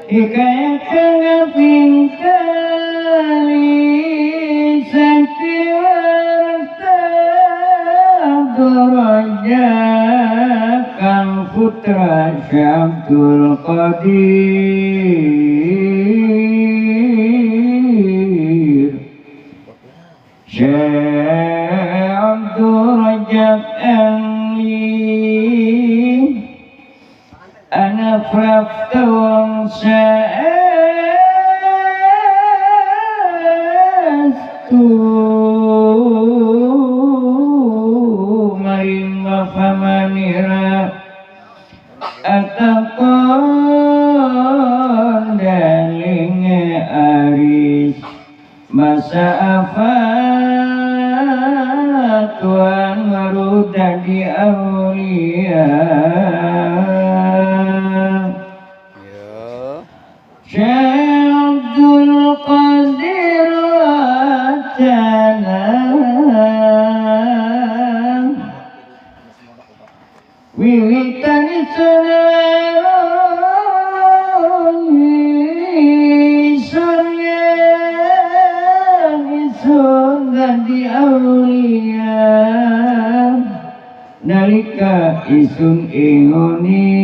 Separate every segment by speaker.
Speaker 1: hikayat pingkali sakiwarta doroja kang putra Syabdul Qadir Syekh Abdul Rajab أنا فرفت وانسأست مريم فمنيرا أتقون دالين أريس masa afat Tuhan merudah di aulia Syekh Abdul Qadir Wacana wiwitan isun di aulia nalika isun ingoni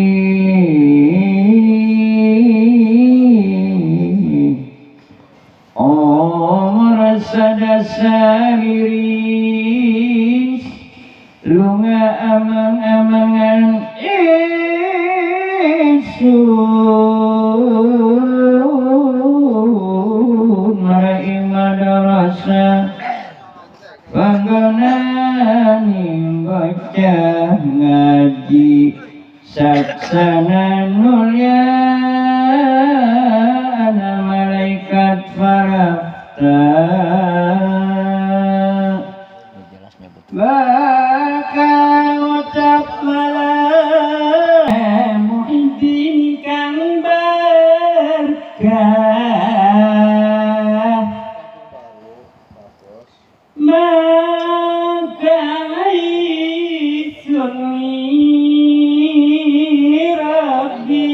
Speaker 1: merasa dasariris lunga amang-amangan isun marai madrasah panggonani baca ngaji saksana mulia ana malaikat farafta bakal ucap malam muhyiddin kang berkah maka sunni rabbi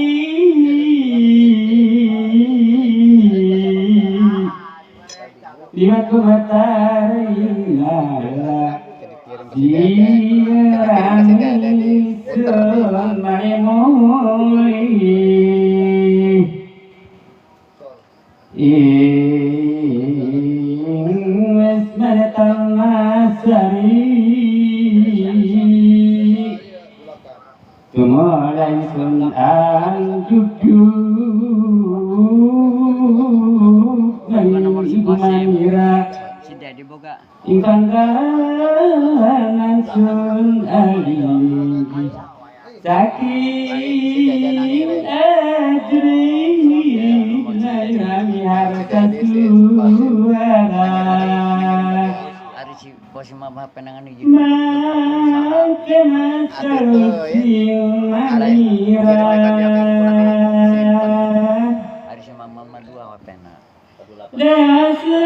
Speaker 1: lihat ku matahari lala dirami semai muli wes menetang masari tumulai sun anjujuk manira ingkang kahanan sun ali saking ajri nami harkat suara makin asal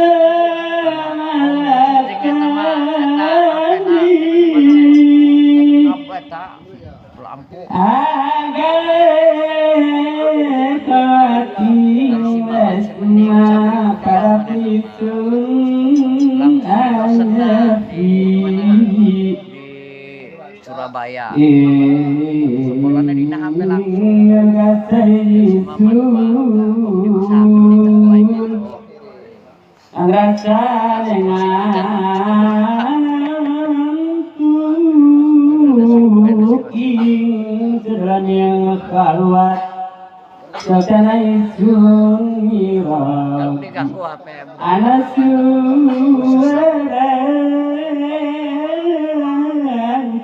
Speaker 2: Surabaya.
Speaker 1: Sekolahnya di Nahampe langsung. Rasa dengan sederhana keluar Sotana isun mirah anak suara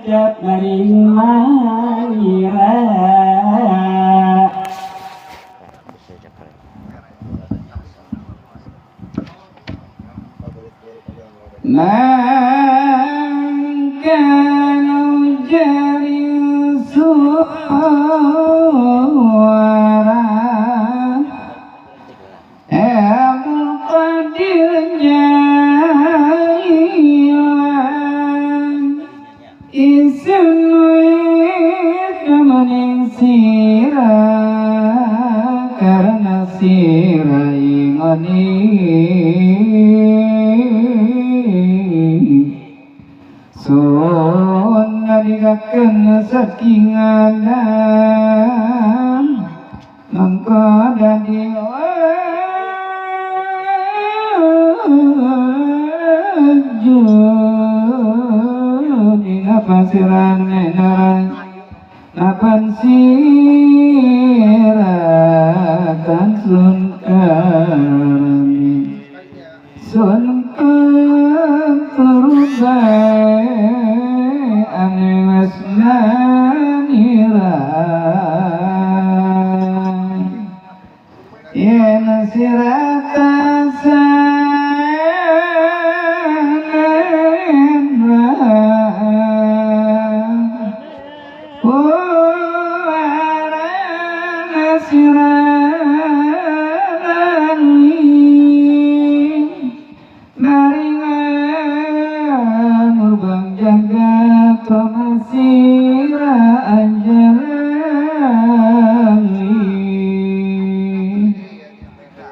Speaker 1: ucap maring mangira mangkanu jari suara Abdul Qadir jailan isun kemuning sirah karena sani sun ngadikakeun saking adam mangka dadi dina pasiran nenaran napan sirakan sun karami sun keturubai ane wasmanira yen sirata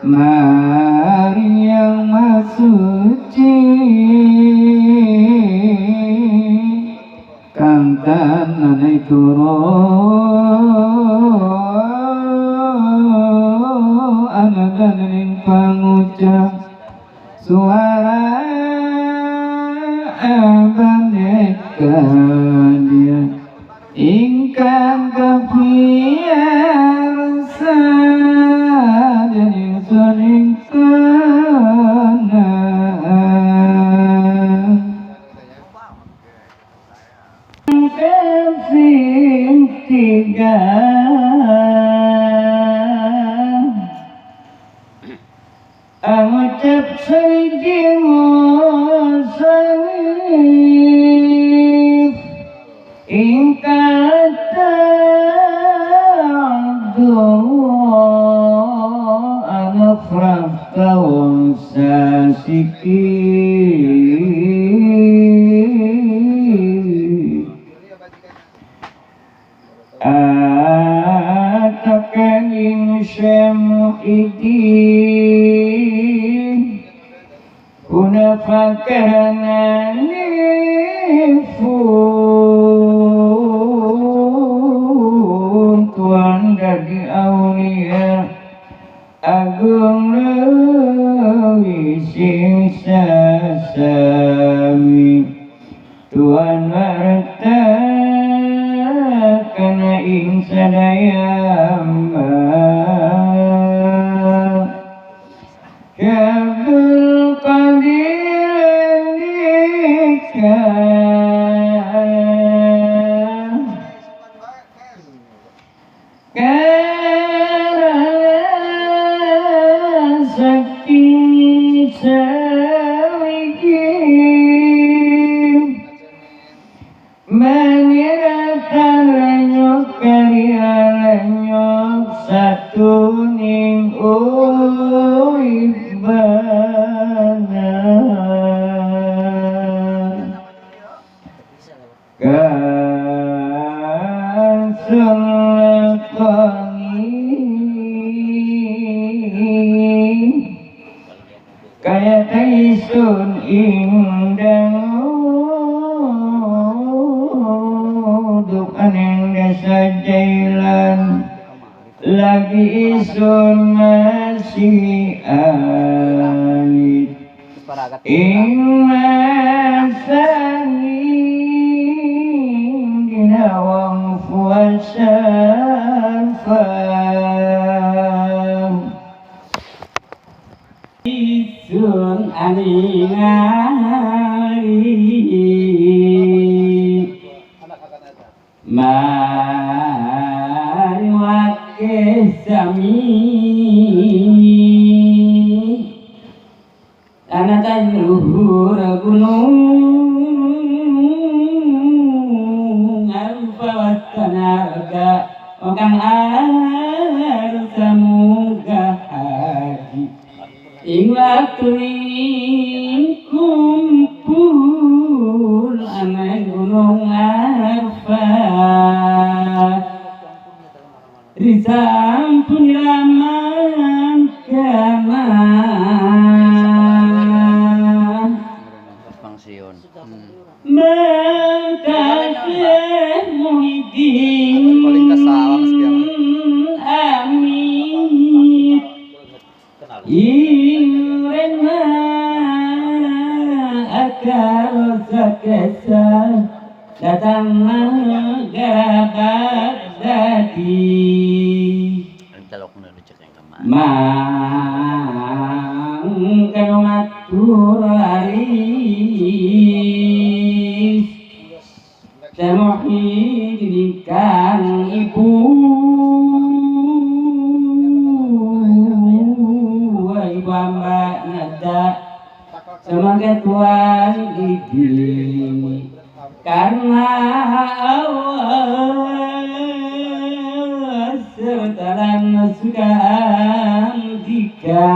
Speaker 1: Mari yang masuci kantan nanai turo anadan pangucap suara abaneka dia ingkang kapiarsa soning kana kafing tiga ngucap sajimosani ingkata Franta wong sasiki atakan insyam idin kuna fakana nifun tuan dari aulia agung lewi sing sasami tuan warta kana ing sadayamba kabul qadir satu ning uibana kasulakani kaya taisun indang duk aneng dasa jailan lagi isun masih alit ing masani ginawang puasa fam isun aningali mari sami tanatan luhur gunung arupawat tanaga kang arsa muga haji ing waktuning kumpul ana gunung Arfah disampun raman kama
Speaker 2: Ang talok na lucu kang kama.
Speaker 1: Mangkano maturaris sa muhid kang ibu ay bamba nada sama ketuan gigi karena awas sertaran suka tiga